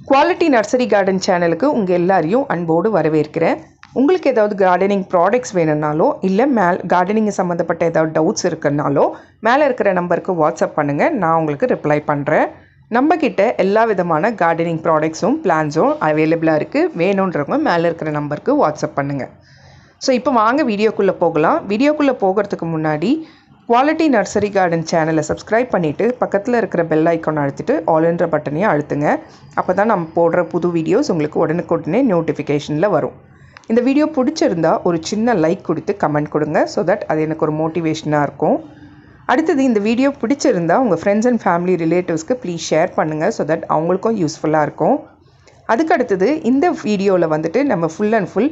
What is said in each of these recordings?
Quality nursery garden சேனலுக்கு உங்கள் எல்லாரையும் அன்போடு வரவேற்கிறேன். உங்களுக்கு ஏதாவது கார்டனிங் ப்ராடக்ட்ஸ் வேணும்னாலோ இல்லை கார்டனிங் சம்மந்தப்பட்ட ஏதாவது டவுட்ஸ் இருக்குன்னாலோ மேலே இருக்கிற நம்பருக்கு வாட்ஸ்அப் பண்ணுங்கள், நான் உங்களுக்கு ரிப்ளை பண்ணுறேன். நம்மக்கிட்ட எல்லா விதமான கார்டனிங் ப்ராடக்ட்ஸும் பிளான்ஸும் அவைலபிளாக இருக்குது. வேணுன்றவங்க மேலே இருக்கிற நம்பருக்கு வாட்ஸ்அப் பண்ணுங்கள். ஸோ இப்போ வாங்க வீடியோக்குள்ளே போகலாம். வீடியோக்குள்ளே போகிறதுக்கு முன்னாடி குவாலிட்டி நர்சரி கார்டன் சேனலை சப்ஸ்கிரைப் பண்ணிவிட்டு பக்கத்தில் இருக்கிற பெல் ஐக்கான் அழுத்திட்டு ஆல்ன்ற பட்டனையும் அழுத்துங்க. அப்போ தான் நம்ம போடுற புது வீடியோஸ் உங்களுக்கு உடனுக்குடனே நோட்டிஃபிகேஷனில் வரும். இந்த வீடியோ பிடிச்சிருந்தா ஒரு சின்ன லைக் கொடுத்து கமெண்ட் கொடுங்க. ஸோ தட் அது எனக்கு ஒரு மோட்டிவேஷனாக இருக்கும். அடுத்தது, இந்த வீடியோ பிடிச்சிருந்தா உங்கள் ஃப்ரெண்ட்ஸ் அண்ட் ஃபேமிலி ரிலேட்டிவ்ஸ்க்கு ப்ளீஸ் ஷேர் பண்ணுங்கள். ஸோ தட் அவங்களுக்கும் யூஸ்ஃபுல்லாக இருக்கும். அதுக்கு அடுத்தது இந்த வீடியோவில் வந்துட்டு நம்ம ஃபுல் அண்ட் ஃபுல்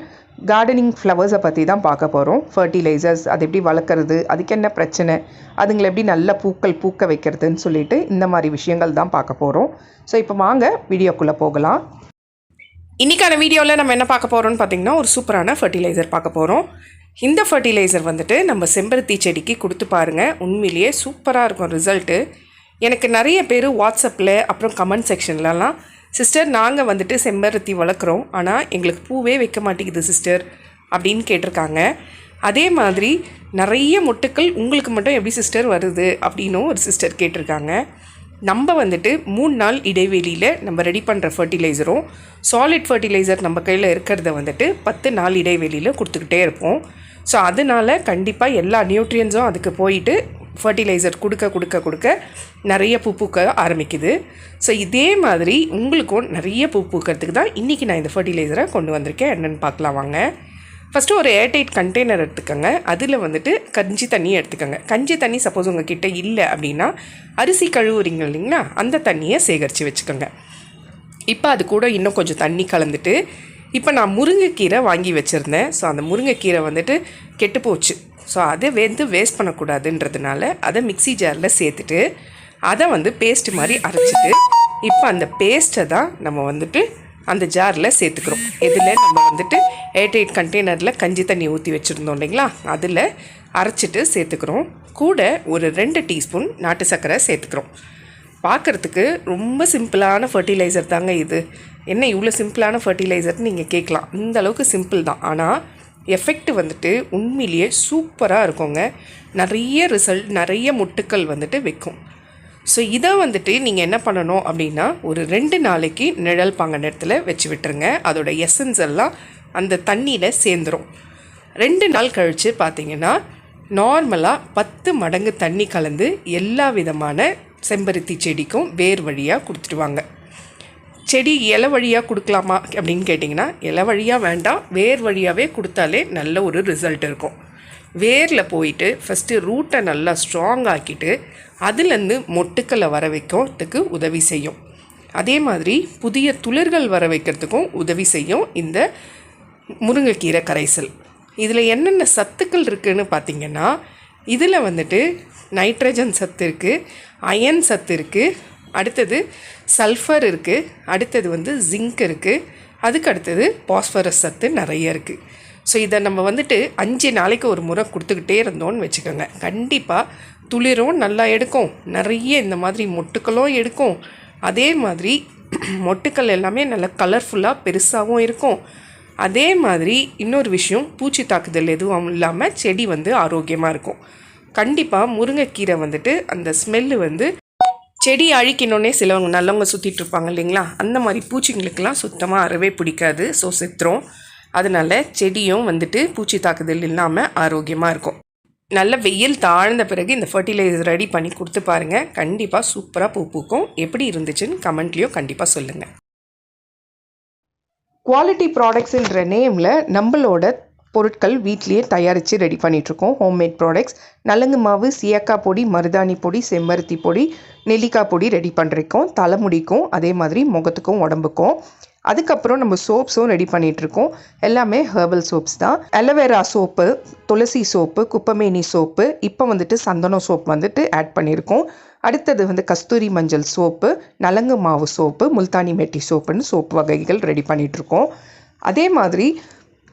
கார்டனிங் ஃப்ளவர்ஸை பற்றி தான் பார்க்க போகிறோம். ஃபர்டிலைசர்ஸ், அது எப்படி வளர்க்குறது, அதுக்கு என்ன பிரச்சனை, அதுங்களை எப்படி நல்ல பூக்கள் பூக்க வைக்கிறதுன்னு சொல்லிட்டு இந்த மாதிரி விஷயங்கள் தான் பார்க்க போகிறோம். ஸோ இப்போ வாங்க வீடியோக்குள்ளே போகலாம். இன்றைக்கான வீடியோவில் நம்ம என்ன பார்க்க போகிறோம்னு பார்த்திங்கன்னா, ஒரு சூப்பரான ஃபர்டிலைசர் பார்க்க போகிறோம். இந்த ஃபர்டிலைசர் வந்துட்டு நம்ம செம்பருத்தி செடிக்கு கொடுத்து பாருங்கள். உண்மையிலேயே சூப்பராக இருக்கும் ரிசல்ட்டு. எனக்கு நிறைய பேர் வாட்ஸ்அப்பில் அப்புறம் கமெண்ட் செக்ஷன்லலாம், சிஸ்டர் நாங்கள் வந்துட்டு செம்பருத்தி வளர்க்குறோம், ஆனால் எங்களுக்கு பூவே வைக்க மாட்டேங்குது சிஸ்டர் அப்படின்னு கேட்டிருக்காங்க. அதே மாதிரி நிறைய மொட்டுக்கள் உங்களுக்கு மட்டும் எப்படி சிஸ்டர் வருது அப்படின்னும் ஒரு சிஸ்டர் கேட்டிருக்காங்க. நம்ம வந்துட்டு 3 நாள் இடைவெளியில் நம்ம ரெடி பண்ணுற ஃபர்டிலைசரும் சாலிட் ஃபர்டிலைசர் நம்ம கையில் இருக்கிறத வந்துட்டு 10 நாள் இடைவெளியில் கொடுத்துக்கிட்டே இருப்போம். ஸோ அதனால் கண்டிப்பாக எல்லா நியூட்ரியன்ஸும் அதுக்கு போயிட்டு ஃபர்டிலைசர் கொடுக்க நிறைய பூ பூக்க ஆரம்பிக்குது. ஸோ இதே மாதிரி உங்களுக்கும் நிறைய பூ பூக்கிறதுக்கு தான் இன்றைக்கி நான் இந்த ஃபர்டிலைசரை கொண்டு வந்திருக்கேன். என்னென்னு பார்க்கலாம் வாங்க. ஃபஸ்ட்டு ஒரு ஏர்டைட் கண்டெய்னர் எடுத்துக்கோங்க. அதில் வந்துட்டு கஞ்சி தண்ணியை எடுத்துக்கோங்க. கஞ்சி தண்ணி சப்போஸ் உங்கள் கிட்டே இல்லை அப்படின்னா அரிசி கழுவுறீங்க இல்லைங்களா, அந்த தண்ணியை சேகரித்து வச்சுக்கோங்க. இப்போ அது கூட இன்னும் கொஞ்சம் தண்ணி கலந்துட்டு, இப்போ நான் முருங்கைக்கீரை வாங்கி வச்சுருந்தேன். ஸோ அந்த முருங்கைக்கீரை வந்துட்டு கெட்டு போச்சு. ஸோ அதை வேஸ்ட் பண்ணக்கூடாதுன்றதுனால அதை மிக்ஸி ஜாரில் சேர்த்துட்டு அதை பேஸ்ட் மாதிரி அரைச்சிட்டு, இப்போ அந்த பேஸ்ட்டை தான் நம்ம வந்துட்டு அந்த ஜாரில் சேர்த்துக்கிறோம். இதில் நம்ம வந்துட்டு ஏர்டைட் கண்டெய்னரில் கஞ்சி தண்ணி ஊற்றி வச்சுருந்தோம் இல்லைங்களா, அதில் அரைச்சிட்டு சேர்த்துக்கிறோம். கூட ஒரு 2 டீஸ்பூன் நாட்டு சர்க்கரை சேர்த்துக்கிறோம். பார்க்குறதுக்கு ரொம்ப சிம்பிளான ஃபர்டிலைசர் தாங்க இது. என்ன இவ்வளோ சிம்பிளான ஃபர்டிலைசர்னு நீங்கள் கேட்கலாம். இந்த அளவுக்கு சிம்பிள் தான், ஆனால் எஃபெக்ட் வந்துட்டு உண்மையிலேயே சூப்பராக இருக்குங்க. நிறைய ரிசல்ட், நிறைய முட்டுக்கள் வந்துட்டு வைக்கும். ஸோ இதை வந்துட்டு நீங்கள் என்ன பண்ணணும் அப்படின்னா, ஒரு 2 நாளைக்கு நிழல் பாங்க இடத்துல வச்சு விட்டுருங்க. அதோட எசன்ஸ் எல்லாம் அந்த தண்ணியில் சேர்ந்துடும். 2 நாள் கழித்து பார்த்தீங்கன்னா நார்மலாக 10 மடங்கு தண்ணி கலந்து எல்லா விதமான செம்பருத்தி செடிக்கும் வேர் வழியாக கொடுத்துடுவாங்க. செடி இலை வழியாக கொடுக்கலாமா அப்படின்னு கேட்டிங்கன்னா, இலை வழியாக வேண்டாம், வேர் வழியாகவே கொடுத்தாலே நல்ல ஒரு ரிசல்ட் இருக்கும். வேரில் போயிட்டு ஃபஸ்ட்டு ரூட்டை நல்லா ஸ்ட்ராங் ஆக்கிட்டு அதுலேருந்து மொட்டுக்களை வர வைக்கிறதுக்கு உதவி செய்யும். அதே மாதிரி புதிய துளிர்கள் வர வைக்கிறதுக்கும் உதவி செய்யும் இந்த முருங்கைக்கீரை கரைசல். இதில் என்னென்ன சத்துக்கள் இருக்குதுன்னு பார்த்திங்கன்னா, இதில் வந்துட்டு நைட்ரஜன் சத்து இருக்குது, அயன் சத்து இருக்குது, அடுத்தது சல்ஃபர் இருக்குது, அடுத்தது ஜிங்க் இருக்குது, அதுக்கு அடுத்தது பாஸ்பரஸ் சத்து நிறைய இருக்குது. ஸோ இதை நம்ம வந்துட்டு 5 நாளைக்கு ஒரு முறை கொடுத்துக்கிட்டே இருந்தோன்னு வச்சுக்கோங்க, கண்டிப்பாக துளிரும் நல்லா எடுக்கும், நிறைய இந்த மாதிரி மொட்டுக்களும் எடுக்கும். அதே மாதிரி மொட்டுக்கள் எல்லாமே நல்லா கலர்ஃபுல்லாக பெருசாகவும் இருக்கும். அதே மாதிரி இன்னொரு விஷயம், பூச்சி தாக்குதல் எதுவும் இல்லாமல் செடி ஆரோக்கியமாக இருக்கும். கண்டிப்பாக முருங்கைக்கீரை வந்துட்டு அந்த ஸ்மெல்லு செடி அழிக்கணுன்னே சிலவங்க நல்லவங்க சுற்றிட்டு இருப்பாங்க இல்லைங்களா, அந்த மாதிரி பூச்சிங்களுக்கெல்லாம் சுத்தமாக அறவே பிடிக்காது. ஸோ செத்துரும். அதனால் செடியும் பூச்சி தாக்குதல் இல்லாமல் ஆரோக்கியமாக இருக்கும். நல்ல வெயில் தாழ்ந்த பிறகு இந்த ஃபர்டிலைசர் ரெடி பண்ணி கொடுத்து பாருங்கள். கண்டிப்பாக சூப்பராக பூ பூக்கும். எப்படி இருந்துச்சுன்னு கமெண்ட்லேயும் கண்டிப்பாக சொல்லுங்கள். குவாலிட்டி ப்ராடக்ட்ஸுன்ற நேமில் நம்மளோட பொருட்கள் வீட்லேயே தயாரித்து ரெடி பண்ணிகிட்ருக்கோம். ஹோம்மேட் ப்ராடக்ட்ஸ், நலங்கு மாவு, சீயக்காய் பொடி, மருதாணி பொடி, செம்பருத்தி பொடி, நெல்லிக்காய் பொடி ரெடி பண்ணிருக்கோம். தலைமுடிக்கும், அதே மாதிரி முகத்துக்கும் உடம்புக்கும். அதுக்கப்புறம் நம்ம சோப்ஸும் ரெடி பண்ணிகிட்ருக்கோம். எல்லாமே ஹெர்பல் சோப்ஸ் தான். அலோவேரா சோப்பு, துளசி சோப்பு, குப்பமேனி சோப்பு, இப்போ சந்தனம் சோப் ஆட் பண்ணியிருக்கோம். அடுத்தது கஸ்தூரி மஞ்சள் சோப்பு, நலங்கு மாவு சோப்பு, முல்தானி மெட்டி சோப்புன்னு சோப்பு வகைகள் ரெடி பண்ணிகிட்ருக்கோம். அதே மாதிரி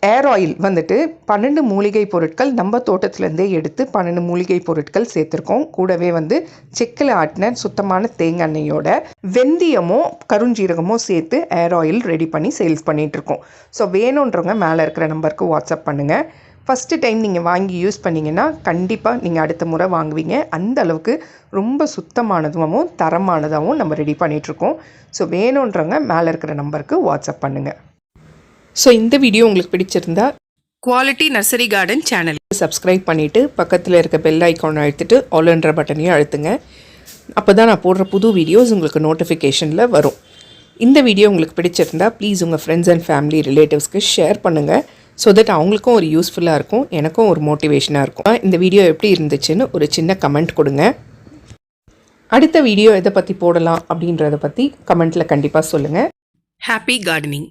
ஏர் ஆயில் வந்துட்டு 12 மூலிகை பொருட்கள் நம்ம தோட்டத்துலேருந்தே எடுத்து 12 மூலிகை பொருட்கள் சேர்த்துருக்கோம். கூடவே வந்து செக்கில் ஆட்டின சுத்தமான தேங்காய் எண்ணெயோட வெந்தயமோ கருஞ்சீரகமோ சேர்த்து ஏர் ஆயில் ரெடி பண்ணி சேல்ஸ் பண்ணிகிட்ருக்கோம். ஸோ வேணுன்றவங்க மேலே இருக்கிற நம்பருக்கு வாட்ஸ்அப் பண்ணுங்கள். ஃபஸ்ட்டு டைம் நீங்கள் வாங்கி யூஸ் பண்ணிங்கன்னா கண்டிப்பாக நீங்கள் அடுத்த முறை வாங்குவீங்க. அந்த அளவுக்கு ரொம்ப சுத்தமானதாகவும் தரமானதாகவும் நம்ம ரெடி பண்ணிகிட்ருக்கோம். ஸோ வேணுன்றவங்க மேலே இருக்கிற நம்பருக்கு வாட்ஸ்அப் பண்ணுங்கள். ஸோ இந்த வீடியோ உங்களுக்கு பிடிச்சிருந்தா குவாலிட்டி நர்சரி கார்டன் சேனலுக்கு சப்ஸ்கிரைப் பண்ணிவிட்டு பக்கத்தில் இருக்க பெல் ஐக்கானை அழுத்திட்டு ஆல்ன்ற பட்டனையும் அழுத்துங்க. அப்போ தான் நான் போடுற புது வீடியோஸ் உங்களுக்கு நோட்டிஃபிகேஷனில் வரும். இந்த வீடியோ உங்களுக்கு பிடிச்சிருந்தா ப்ளீஸ் உங்கள் ஃப்ரெண்ட்ஸ் அண்ட் ஃபேமிலி ரிலேட்டிவ்ஸ்க்கு ஷேர் பண்ணுங்கள். ஸோ தட் அவங்களுக்கும் ஒரு யூஸ்ஃபுல்லாக இருக்கும், எனக்கும் ஒரு மோட்டிவேஷனாக இருக்கும். இந்த வீடியோ எப்படி இருந்துச்சுன்னு ஒரு சின்ன கமெண்ட் கொடுங்க. அடுத்த வீடியோ எதை பற்றி போடலாம் அப்படின்றத பற்றி கமெண்ட்டில் கண்டிப்பாக சொல்லுங்கள். Happy gardening.